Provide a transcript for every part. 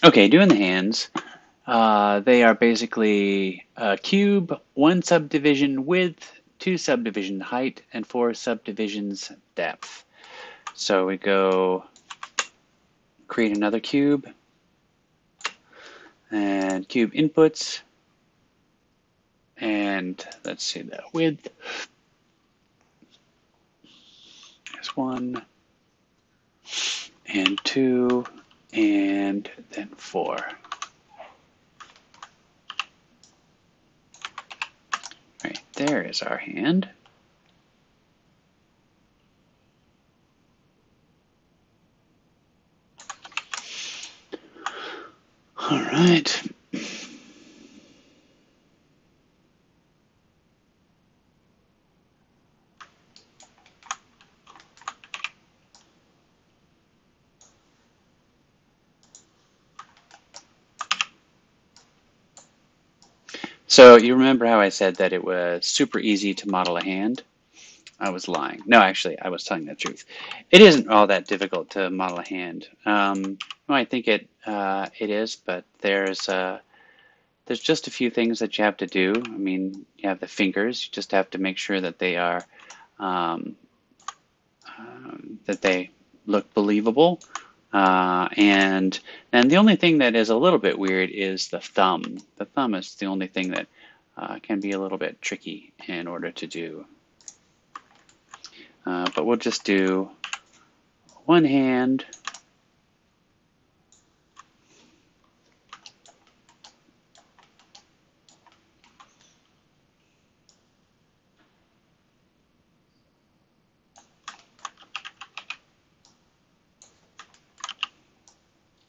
Okay, doing the hands. They are basically a cube, one subdivision width, two subdivision height, and four subdivisions depth. So we go create another cube and cube inputs. And let's see, the width is 1 and 2 and then 4. Right, there is our hand. All right. So you remember how I said that it was super easy to model a hand? I was lying. No, actually, I was telling the truth. It isn't all that difficult to model a hand. Well, I think it is, but there's just a few things that you have to do. I mean, you have the fingers. You just have to make sure that they are um, that they look believable. And the only thing that is a little bit weird is the thumb. The thumb is the only thing that can be a little bit tricky in order to do. But we'll just do one hand.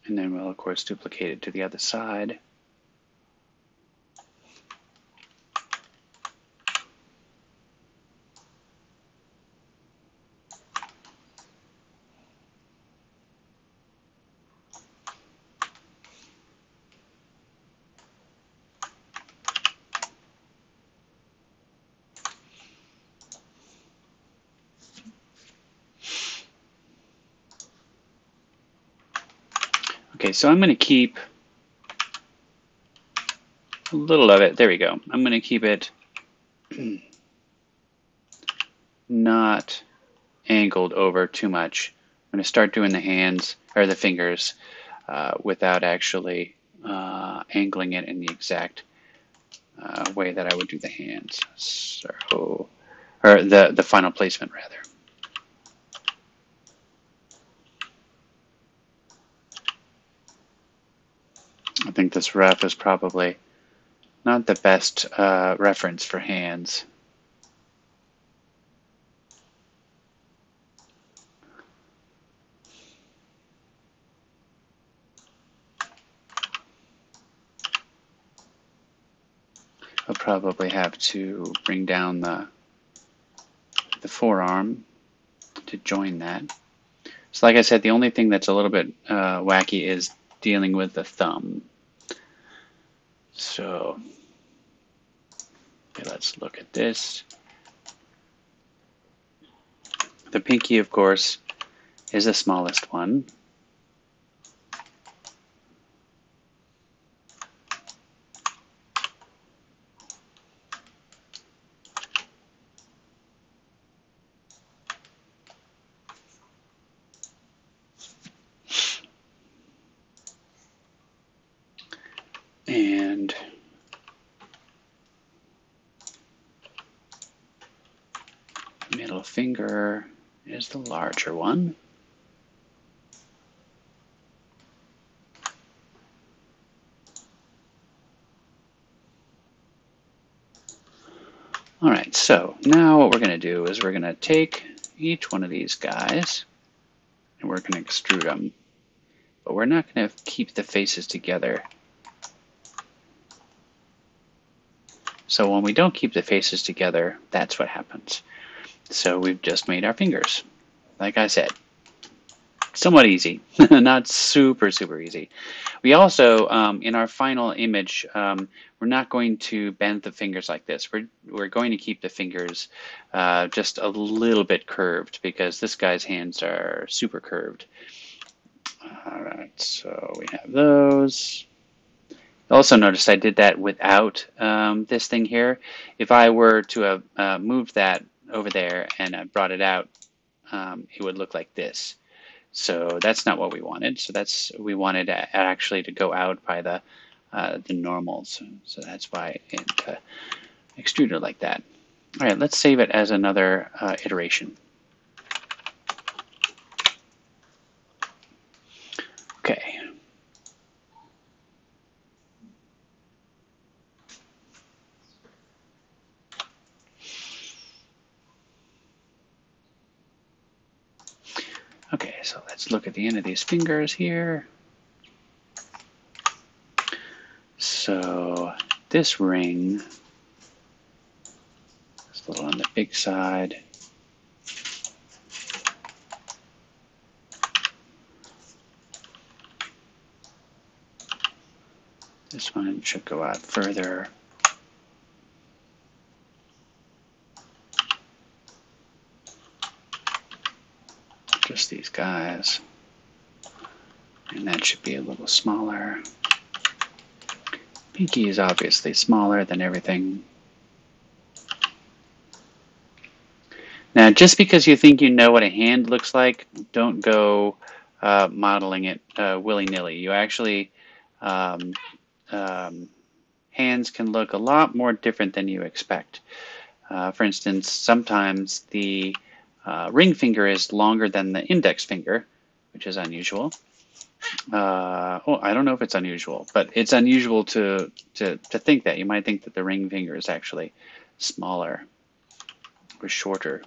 And then we'll, of course, duplicate it to the other side. Okay, so I'm going to keep a little of it. There we go. I'm going to keep it not angled over too much. I'm going to start doing the hands or the fingers without actually angling it in the exact way that I would do the hands. So, or the final placement rather. I think this ref is probably not the best reference for hands. I'll probably have to bring down the forearm to join that. So like I said, the only thing that's a little bit wacky is dealing with the thumb. So okay, let's look at this. The pinky, of course, is the smallest one. And middle finger is the larger one. All right, so now what we're going to do is we're going to take each one of these guys and we're going to extrude them. But we're not going to keep the faces together. So when we don't keep the faces together, that's what happens. So we've just made our fingers. Like I said, somewhat easy, not super, super easy. We also, in our final image, we're not going to bend the fingers like this. We're going to keep the fingers just a little bit curved because this guy's hands are super curved. All right, so we have those. Also notice I did that without this thing here. If I were to have moved that over there and I brought it out, it would look like this. So that's not what we wanted. So we wanted actually to go out by the normals. So that's why it extruded like that. All right, let's save it as another iteration. Okay. Okay, so let's look at the end of these fingers here. So this ring is a little on the big side. This one should go out further. Just these guys. And that should be a little smaller. Pinky is obviously smaller than everything. Now, just because you think you know what a hand looks like, don't go modeling it willy-nilly. You actually, hands can look a lot more different than you expect. For instance, sometimes the ring finger is longer than the index finger, which is unusual. Oh, I don't know if it's unusual, but it's unusual to think that. You might think that the ring finger is actually smaller or shorter.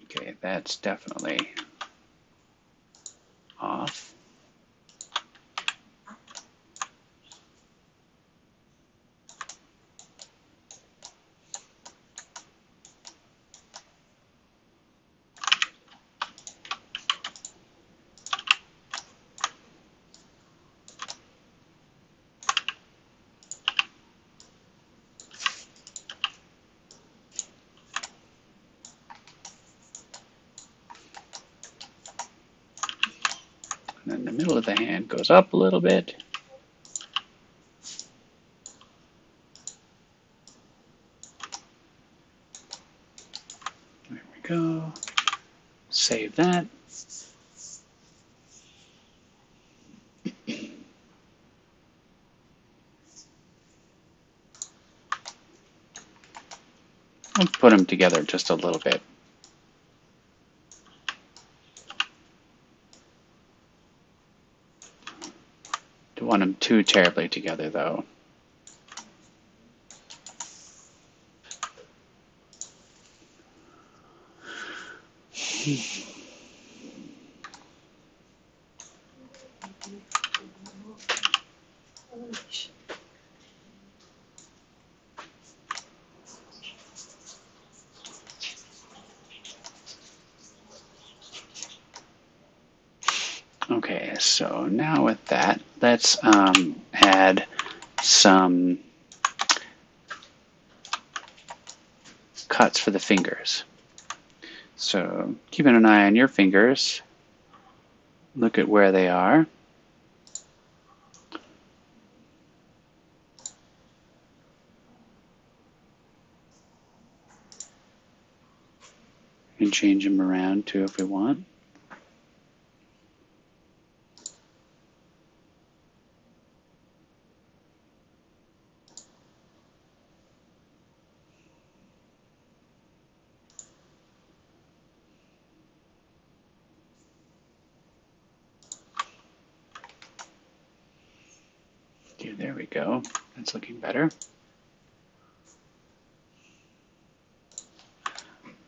Okay, that's definitely off. And then the middle of the hand goes up a little bit. There we go. Save that. I'll put them together just a little bit. Don't want them too terribly together, though. Okay, so now with that, let's add some cuts for the fingers. So keeping an eye on your fingers, look at where they are. We can change them around too if we want. Okay, there we go. That's looking better.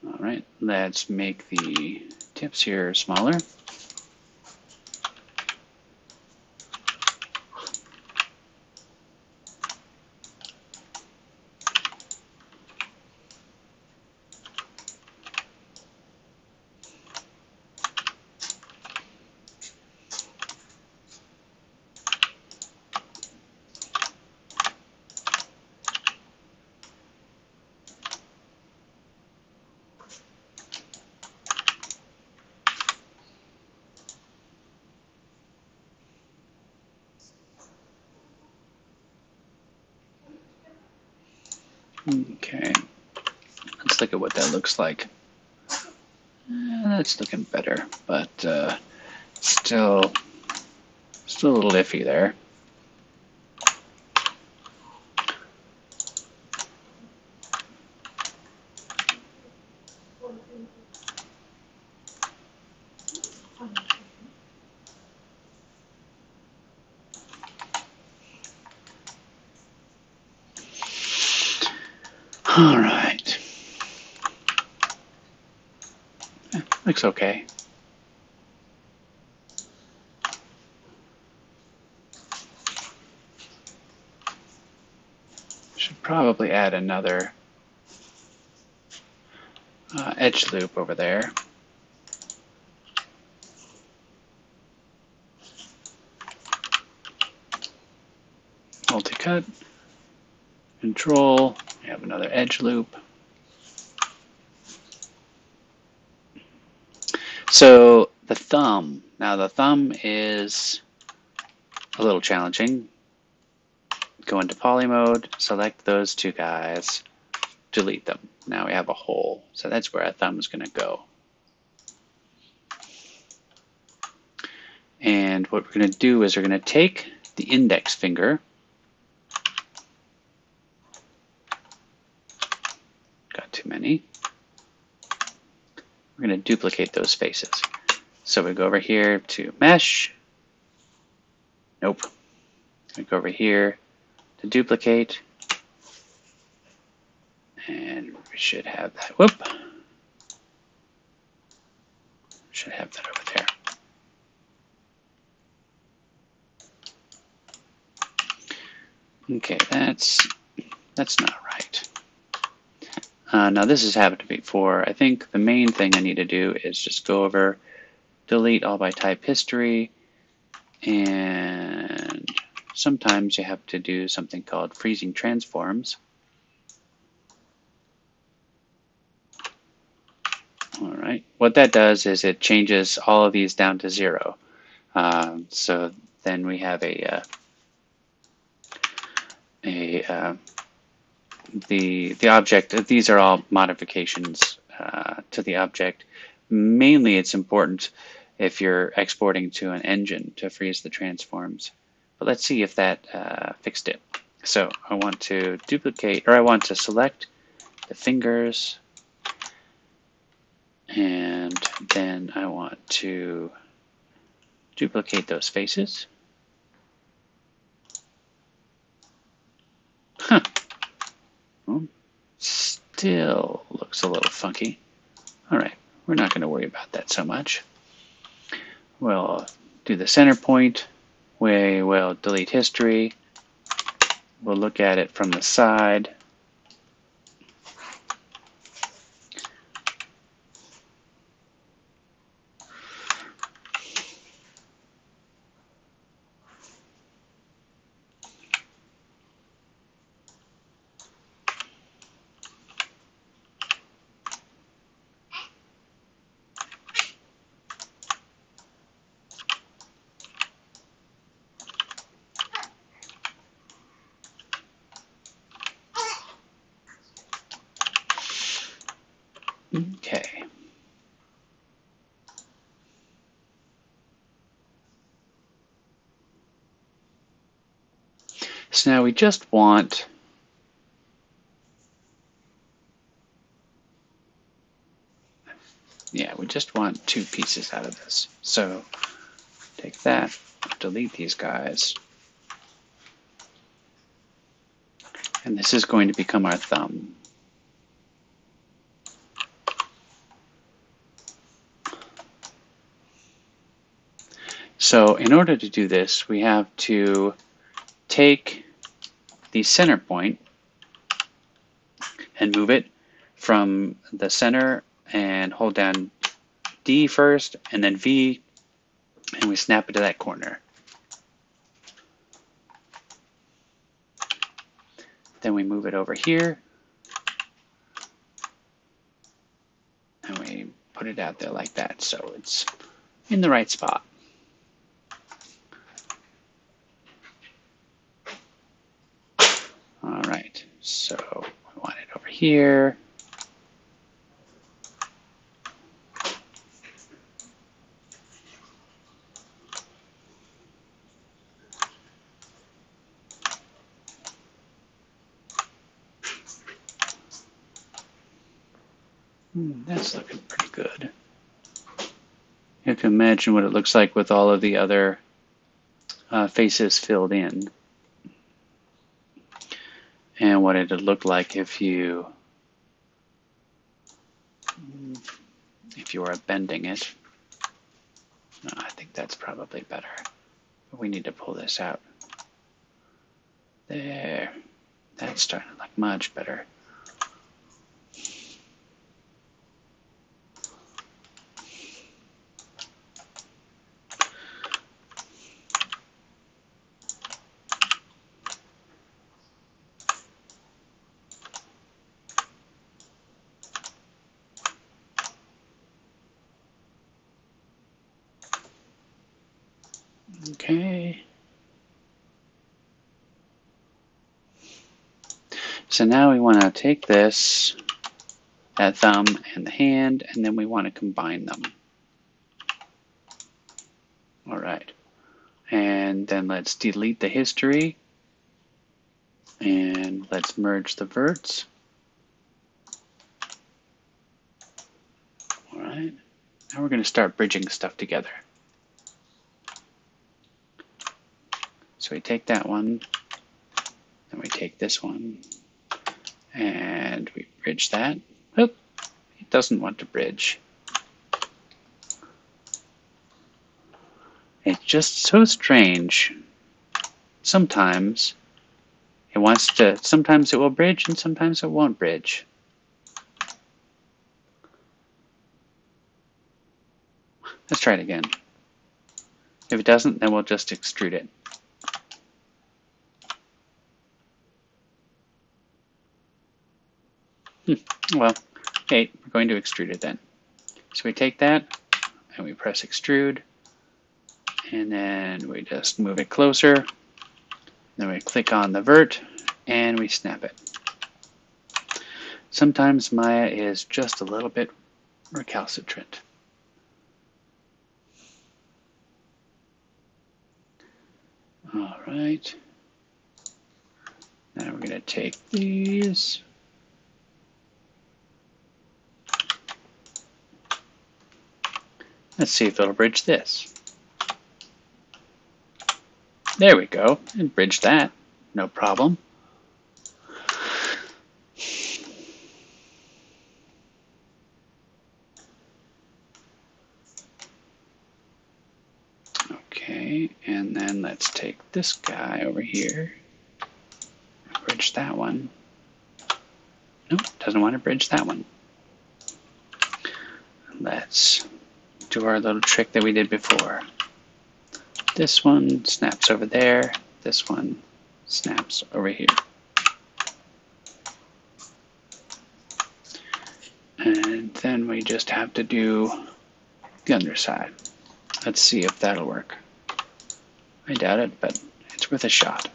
All right, let's make the tips here smaller. Okay, let's look at what that looks like. That's looking better, but still a little iffy there. All right. Looks okay. Should probably add another edge loop over there. Multi-cut, control, we have another edge loop. So the thumb, now the thumb is a little challenging. Go into poly mode, select those two guys, delete them. Now we have a hole, so that's where our thumb is going to go. And what we're going to do is we're going to take the index finger, got too many, we're going to duplicate those faces. So we go over here to mesh, nope, we go over here to duplicate, and we should have that, whoop, should have that over there. Okay, that's not right. Now this has happened to me before. I think the main thing I need to do is just go over, delete all by type history, and sometimes you have to do something called freezing transforms. All right, what that does is it changes all of these down to 0. So then we have the object. These are all modifications to the object. Mainly, it's important if you're exporting to an engine to freeze the transforms. But let's see if that fixed it. So I want to duplicate, or I want to select the fingers, and then I want to duplicate those faces. Huh. Well, still looks a little funky. All right, we're not going to worry about that so much. We'll do the center point. We will delete history. We'll look at it from the side. Okay. So now we just want we just want 2 pieces out of this. So take that, delete these guys, and this is going to become our thumb. So in order to do this, we have to take the center point and move it from the center and hold down D first and then V, and we snap it to that corner. Then we move it over here and we put it out there like that so it's in the right spot. All right, so we want here. That's looking pretty good. You have to imagine what it looks like with all of the other faces filled in, and what it'd look like if you were bending it. No, I think that's probably better. But we need to pull this out. There. That's starting to look much better. Okay. So now we want to take this, that thumb and the hand, and then we want to combine them. All right. And then let's delete the history. And let's merge the verts. All right. Now we're going to start bridging stuff together. So we take that one, then we take this one, and we bridge that. Oop, it doesn't want to bridge. It's just so strange. Sometimes it wants to, sometimes it will bridge and sometimes it won't bridge. Let's try it again. If it doesn't, then we'll just extrude it. Well, okay, we're going to extrude it then. So we take that and we press extrude, and then we just move it closer. Then we click on the vert and we snap it. Sometimes Maya is just a little bit recalcitrant. All right. Now we're going to take these. Let's see if it'll bridge this. There we go. And bridge that. No problem. Okay, and then let's take this guy over here. Bridge that one. Nope, doesn't want to bridge that one. Let's do our little trick that we did before. This one snaps over there. This one snaps over here. And then we just have to do the underside. Let's see if that'll work. I doubt it, but it's worth a shot.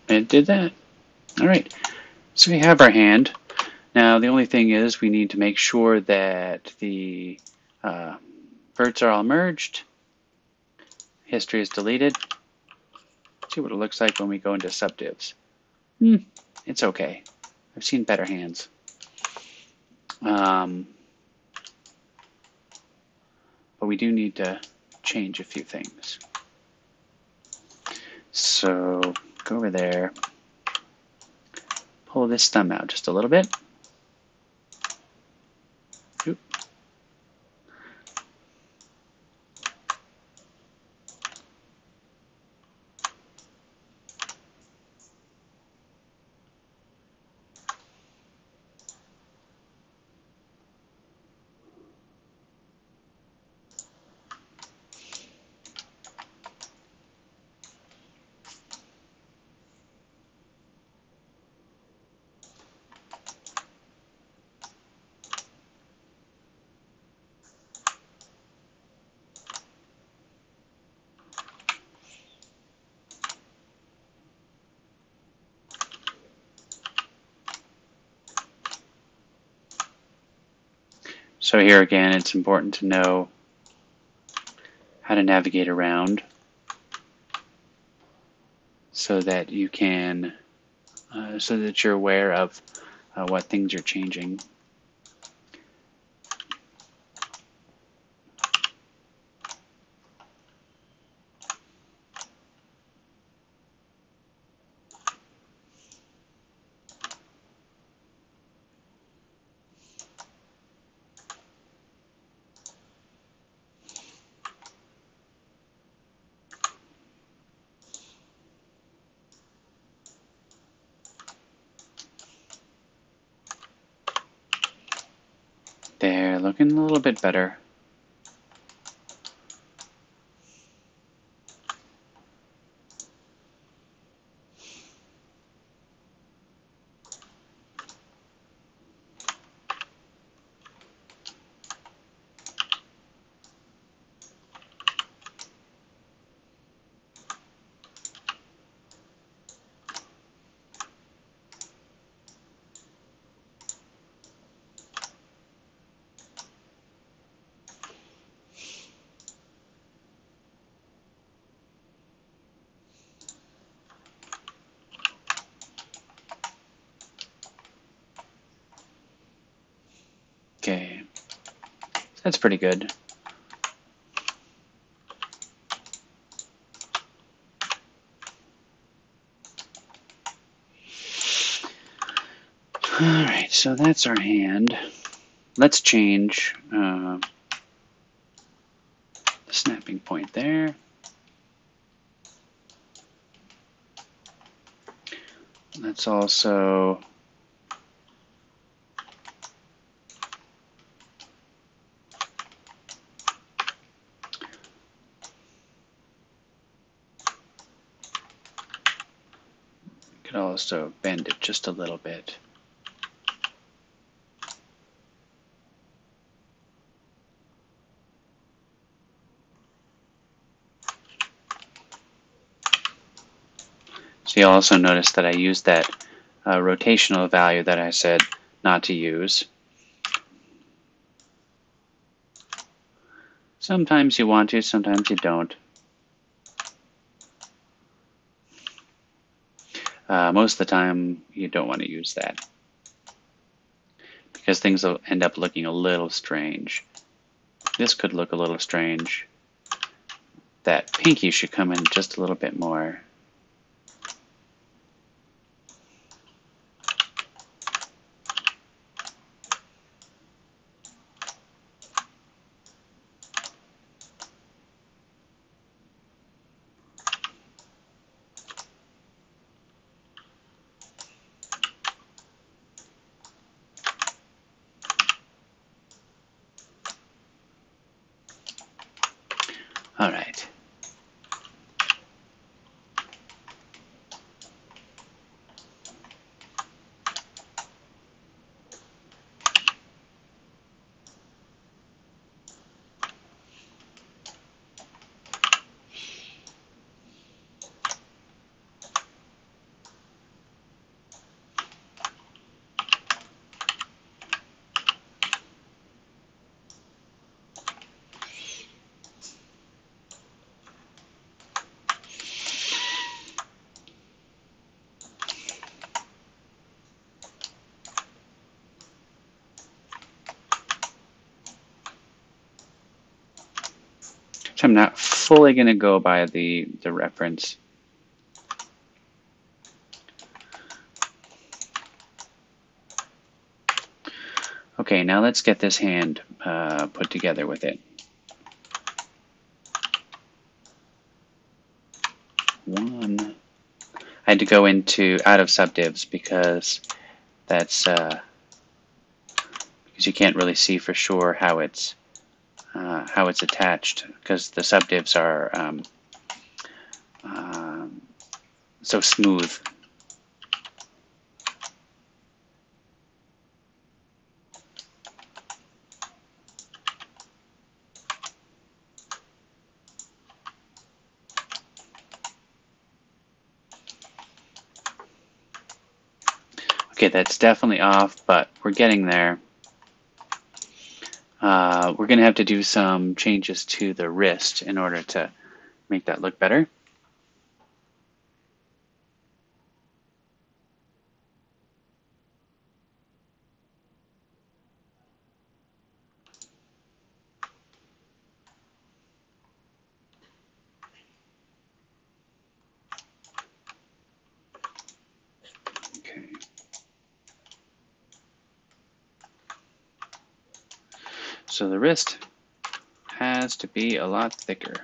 It did that. All right, so we have our hand. Now the only thing is we need to make sure that the verts are all merged. History is deleted. See what it looks like when we go into subdivs. It's okay. I've seen better hands. But we do need to change a few things. So go over there, pull this thumb out just a little bit. Oop. So here again, it's important to know how to navigate around so that you can, so that you're aware of what things are changing. They're looking a little bit better. Okay, that's pretty good. Alright, so that's our hand. Let's change the snapping point there. Let's also could also bend it just a little bit. So you'll also notice that I used that rotational value that I said not to use. Sometimes you want to, sometimes you don't. Most of the time you don't want to use that because things will end up looking a little strange. This could look a little strange. That pinky should come in just a little bit more. All right. So I'm not fully going to go by the reference. Okay, now let's get this hand put together with it. One. I had to go into out of subdivs because that's because you can't really see for sure how it's attached because the subdivs are so smooth. Okay, that's definitely off, but we're getting there. We're going to have to do some changes to the wrist in order to make that look better. Okay. So the wrist has to be a lot thicker.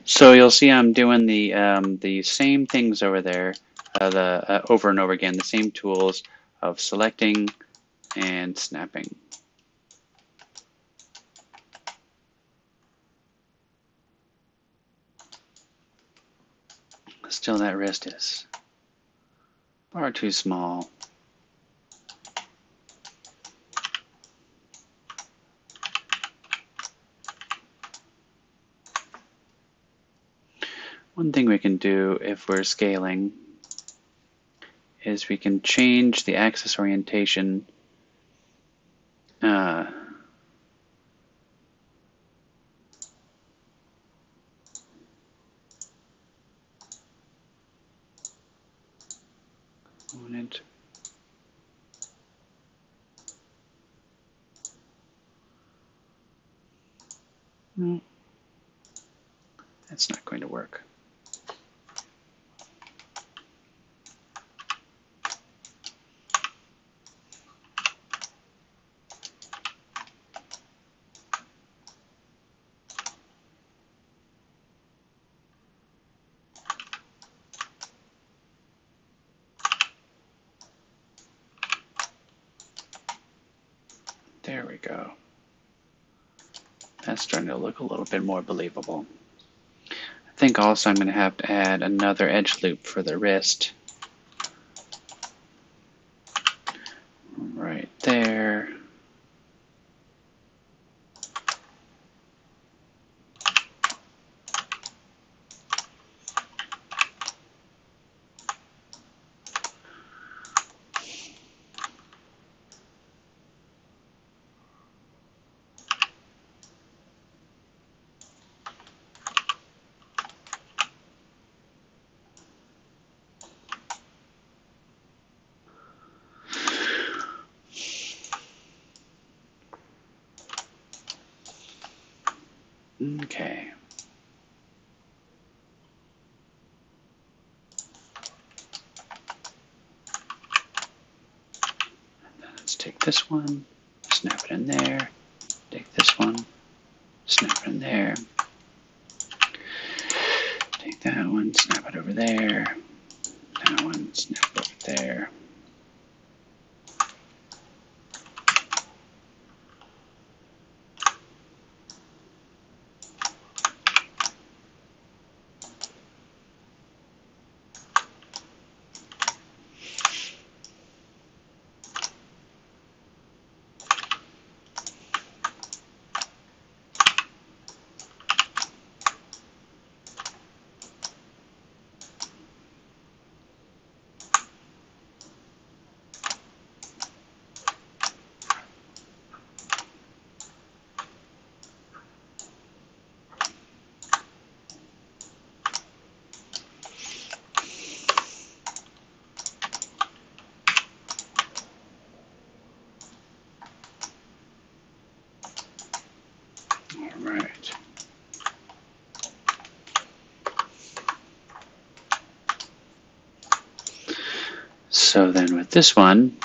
So you'll see I'm doing the same things over there, over and over again, the same tools of selecting and snapping. Still, that wrist is far too small. One thing we can do if we're scaling is we can change the axis orientation component. No, that's not going to work. There we go. That's starting to look a little bit more believable. I think also I'm going to have to add another edge loop for the wrist. Right there. Okay. Let's take this one, snap it in there. Take this one, snap it in there. Take that one, snap it over there. That one, snap it over there. So then with this one,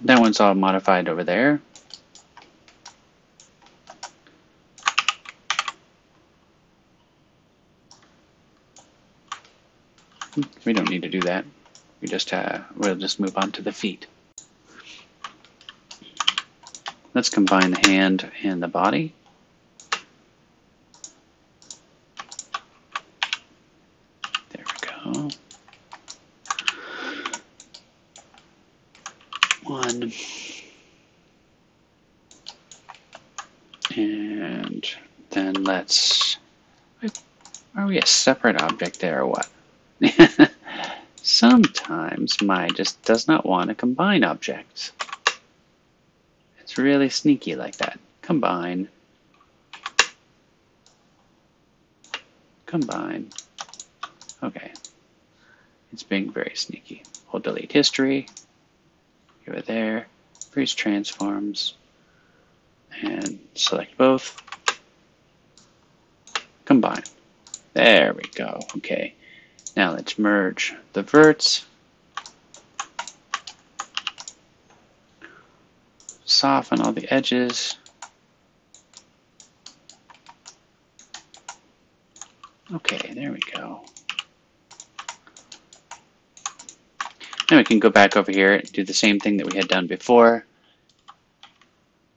that one's all modified over there. We don't need to do that. We'll just move on to the feet. Let's combine the hand and the body. There we go. One. And then let's... Are we a separate object there or what? Sometimes Maya just does not want to combine objects. It's really sneaky like that. Combine. Combine. Okay. It's being very sneaky. We'll delete history. Give it there. Freeze transforms. And select both. Combine. There we go. Okay. Now let's merge the verts. Soften all the edges. Okay, there we go. Now we can go back over here and do the same thing that we had done before.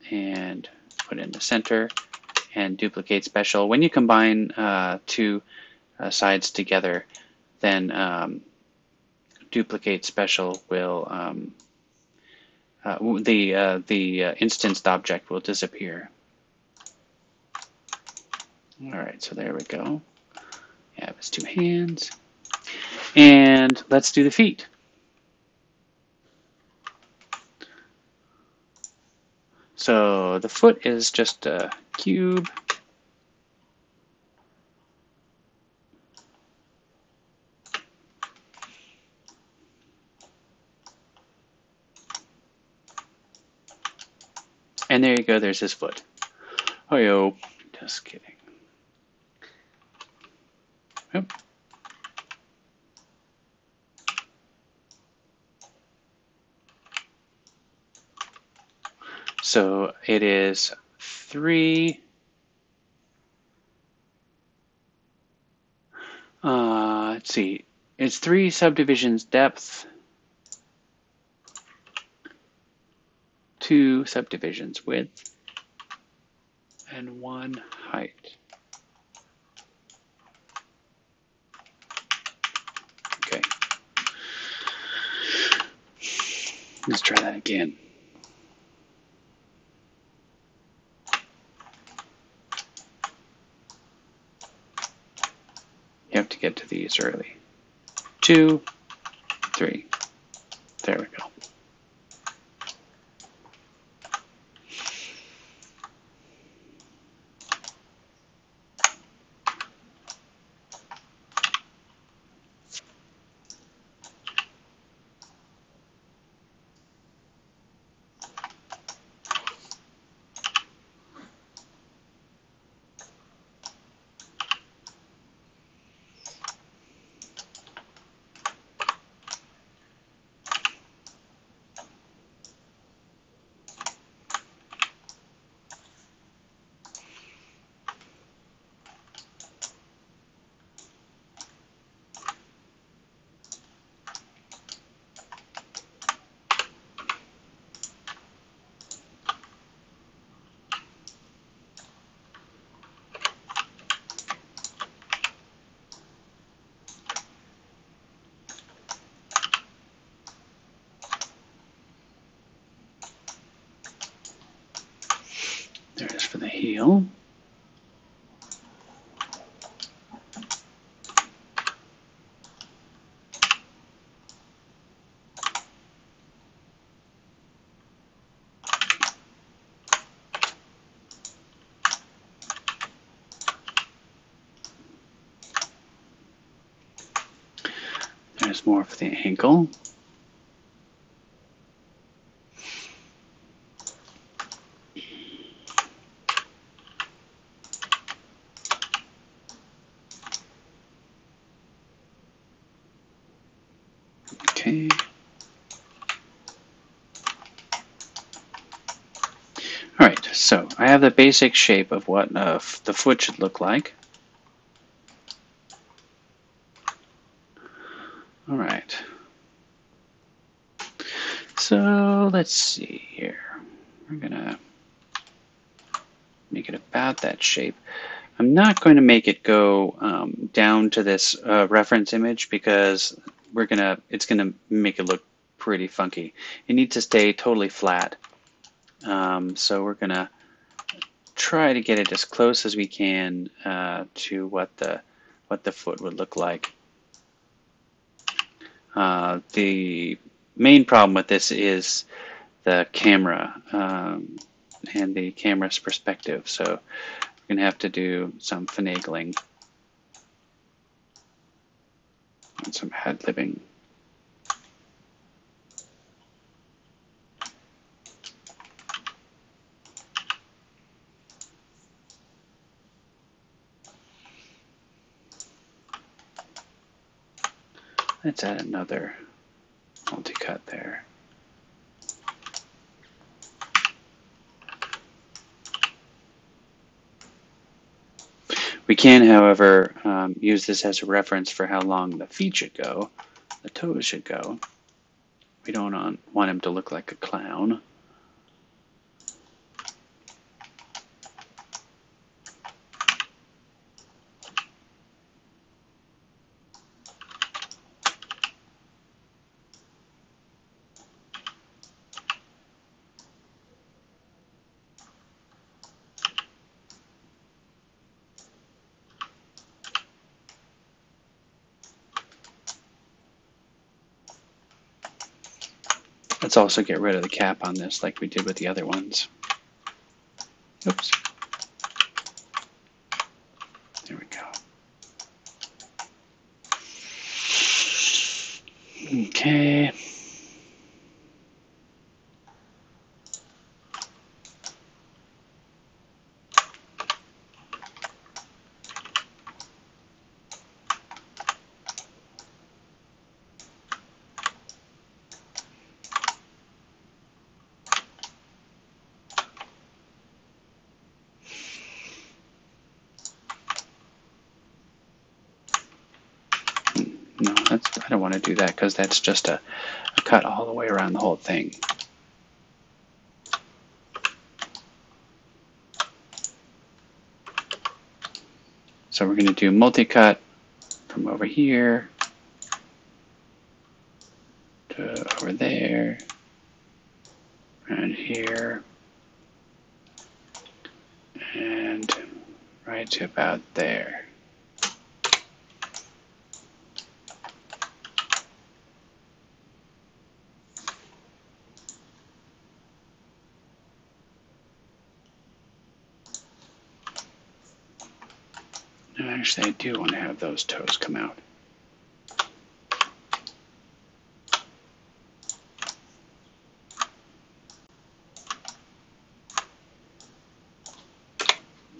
And put in the center and duplicate special. When you combine two sides together, then duplicate special will the instanced object will disappear. All right, so there we go. We have his two hands, and let's do the feet. So the foot is just a cube. And there you go, there's his foot. Oh, yo, just kidding. Oop. So it is 3. Let's see. It's 3 subdivisions depth, 2 subdivisions width, and 1 height. Okay. Let's try that again. You have to get to these early. 2, 3. There we go. There's for the heel. There's more for the ankle. Okay. So I have the basic shape of what the foot should look like. All right. So let's see here. We're gonna make it about that shape. I'm not going to make it go down to this reference image because it's gonna make it look pretty funky. It needs to stay totally flat. So we're gonna try to get it as close as we can to what the foot would look like. The main problem with this is the camera and the camera's perspective. So we're going to have to do some finagling and some ad-libbing. Let's add another multi-cut there. We can, however, use this as a reference for how long the feet should go, the toes should go. We don't want him to look like a clown. Let's also get rid of the cap on this like we did with the other ones. Oops. There we go. Okay. No, I don't want to do that because that's just a cut all the way around the whole thing. So we're going to do multi-cut from over here to over there and here and right to about there. Actually, I do want to have those toes come out.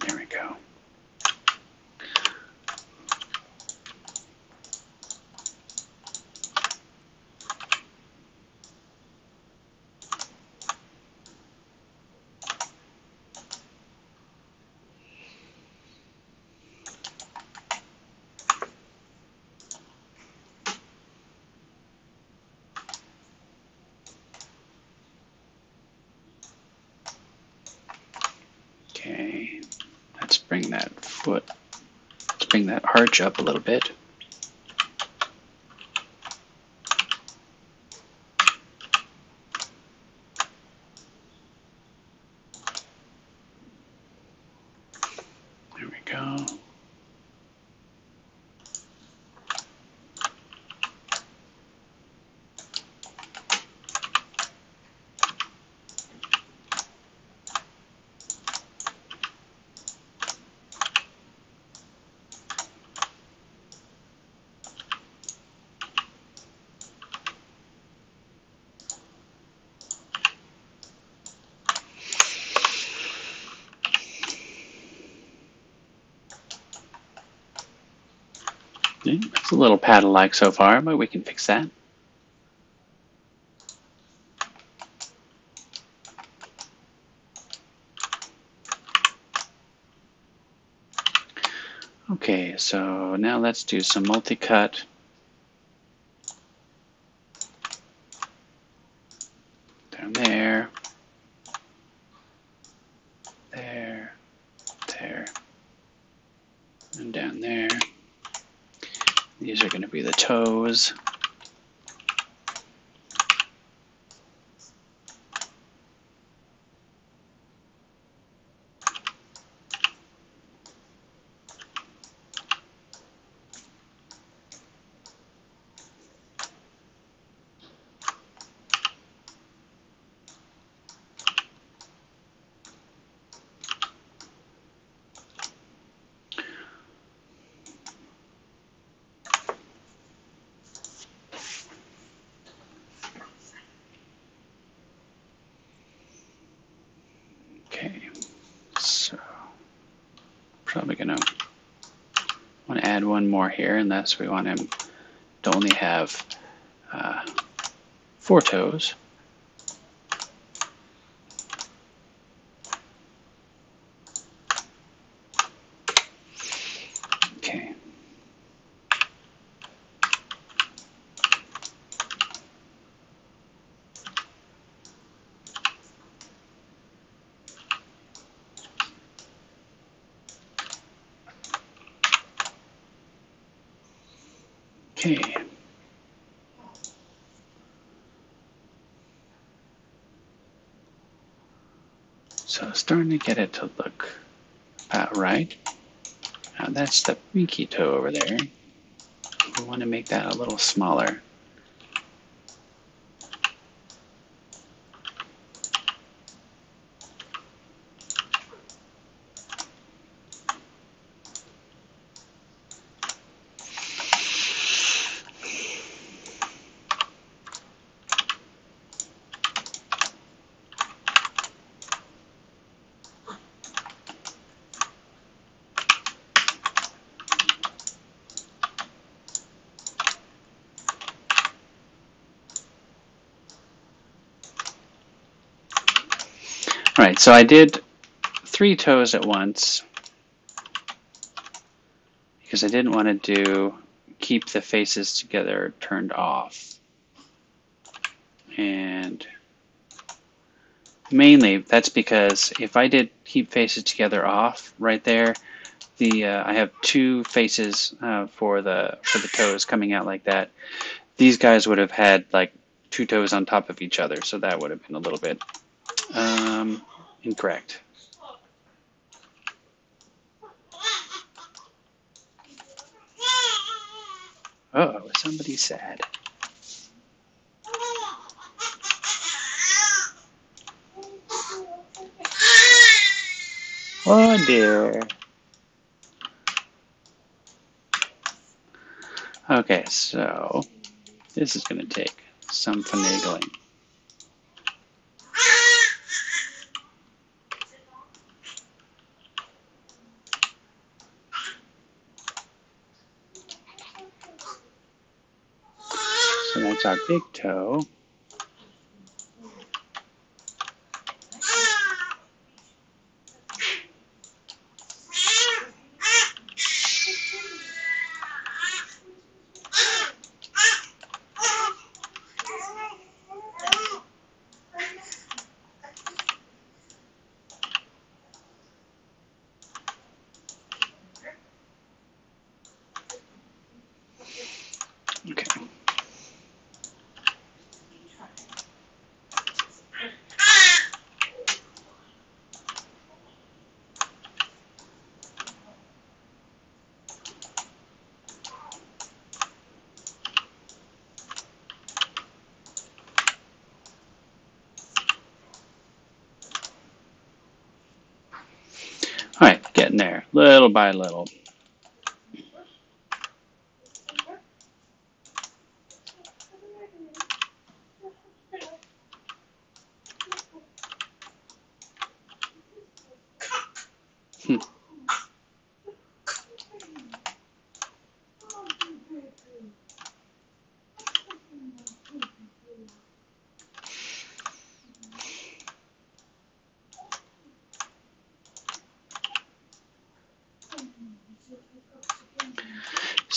There we go. Okay, let's bring that arch up a little bit. There we go. It's a little paddle-like so far, but we can fix that. Okay, so now let's do some multi-cut. Down there, there, there, and down there. These are going to be the toes. Okay, so probably going to want to add one more here, unless we want him to only have 4 toes. Okay. Okay. So starting to get it to look about right. Now that's the pinky toe over there. We want to make that a little smaller. All right, so I did 3 toes at once because I didn't want to keep the faces together turned off. And mainly that's because if I did keep faces together off right there, I have 2 faces for the toes coming out like that. These guys would have had like 2 toes on top of each other, so that would have been a little bit incorrect. Uh-oh, somebody's sad. Oh dear. Okay, so this is going to take some finagling. So that's our big toe. Okay. All right, getting there, little by little.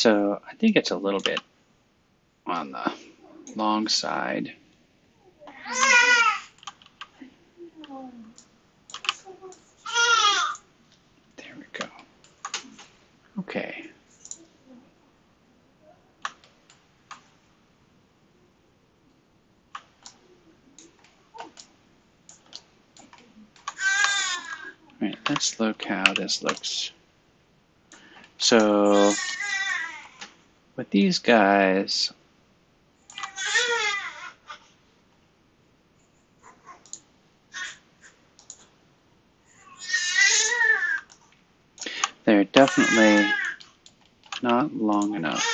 So I think it's a little bit on the long side. There we go. Okay. All right, let's look how this looks. So with these guys, they're definitely not long enough.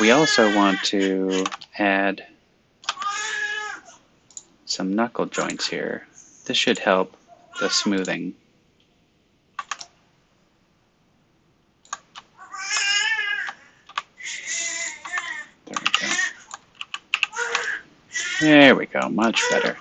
We also want to add some knuckle joints here. This should help the smoothing. There we go, much better.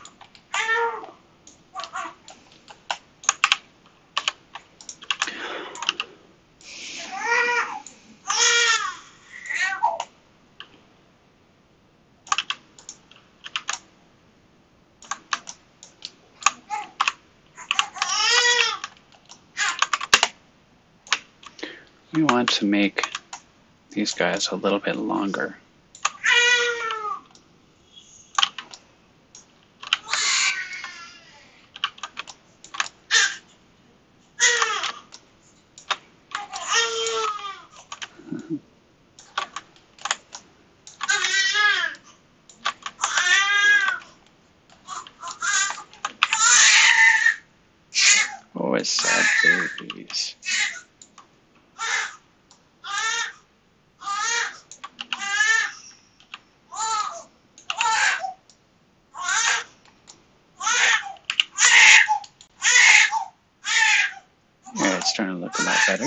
We want to make these guys a little bit longer. Always sad babies. Yeah, it's starting to look a lot better.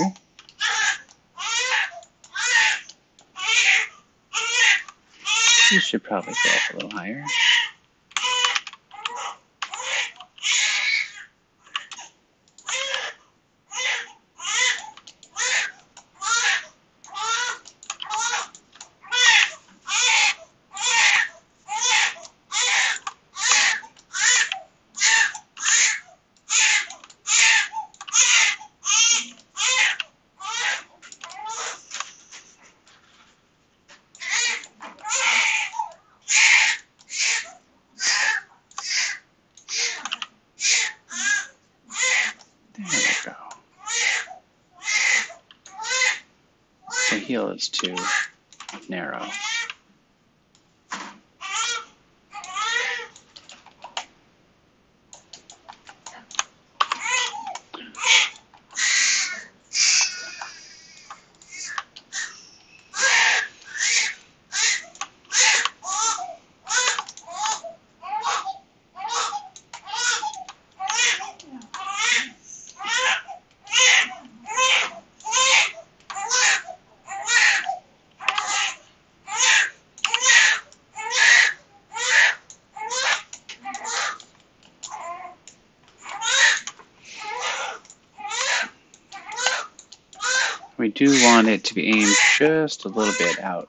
You should probably go up a little higher. The heel is too narrow. We do want it to be aimed just a little bit outward.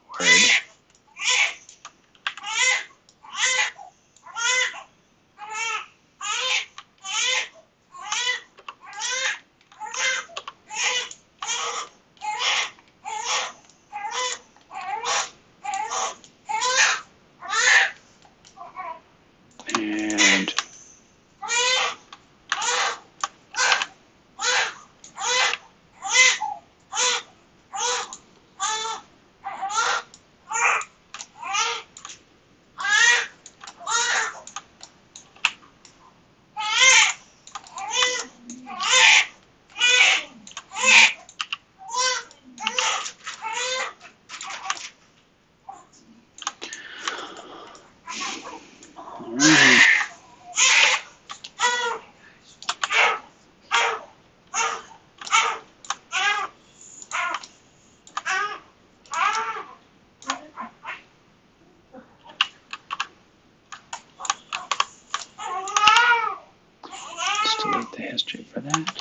And delete the history for that.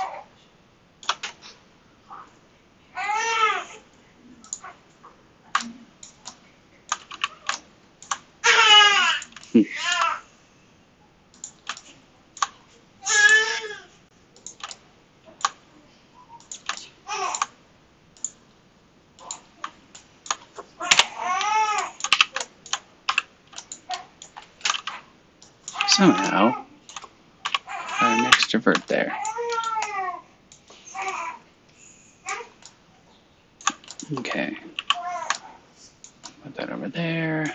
Somehow, got an extrovert there. Okay. Put that over there.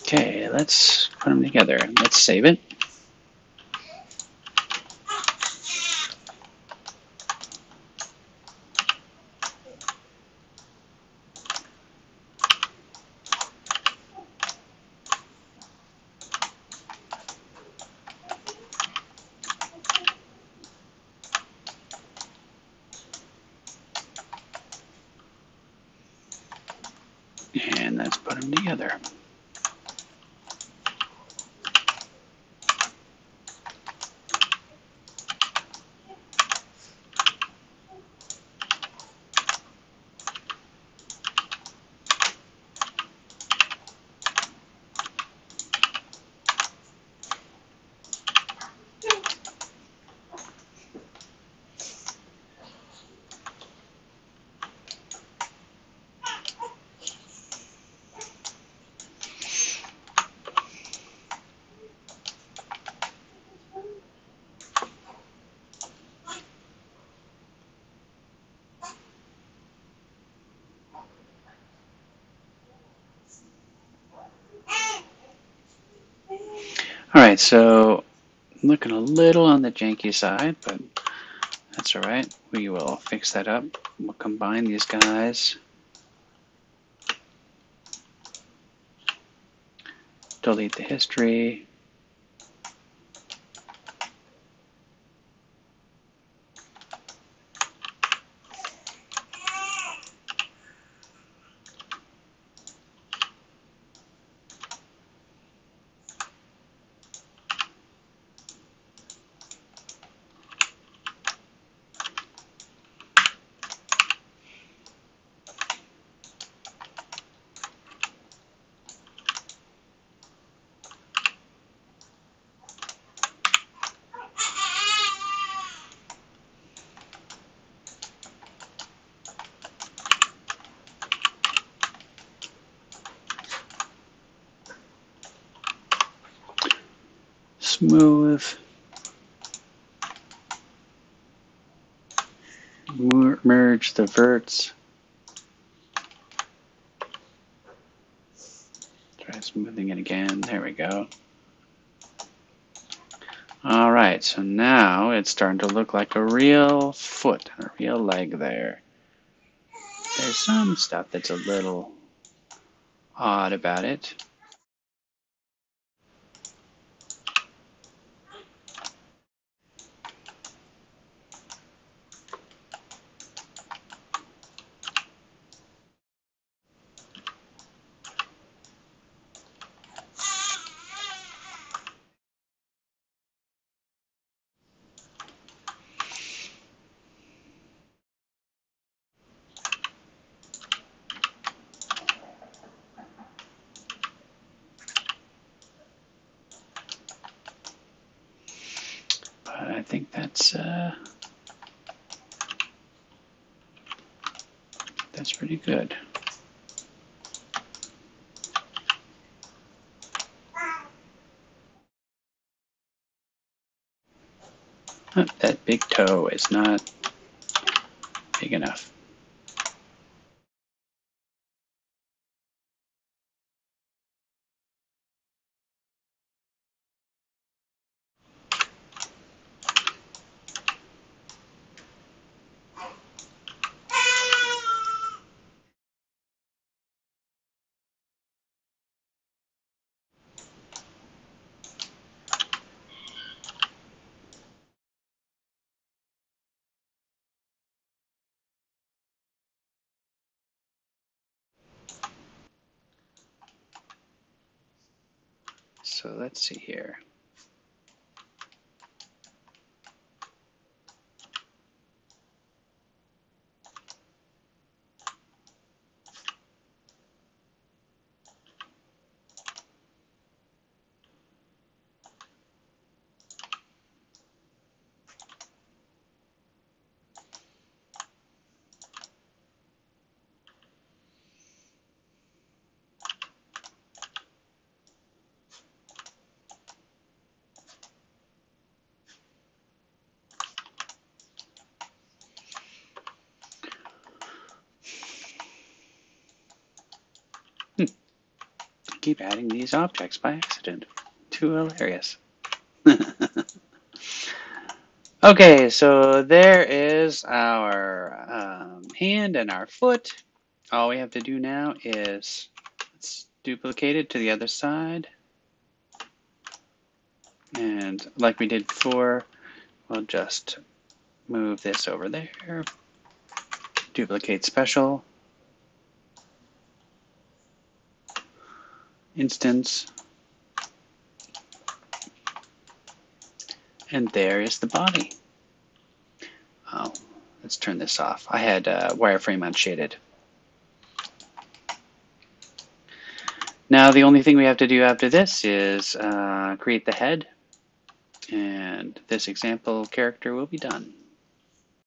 Okay, let's put them together. Let's save it. And let's put them together. All right, so I'm looking a little on the janky side, but that's all right. We will fix that up. We'll combine these guys. Delete the history. Smooth. Merge the verts. Try smoothing it again. There we go. All right, so now it's starting to look like a real foot, a real leg there. There's some stuff that's a little odd about it. But I think that's pretty good. That big toe is not big enough. So let's see here. Keep adding these objects by accident. Too hilarious. Okay, so there is our hand and our foot. All we have to do now is let's duplicate it to the other side. And like we did before, we'll just move this over there. Duplicate special. Instance. And there is the body. Oh, let's turn this off. I had wireframe unshaded. Now the only thing we have to do after this is create the head, and this example character will be done.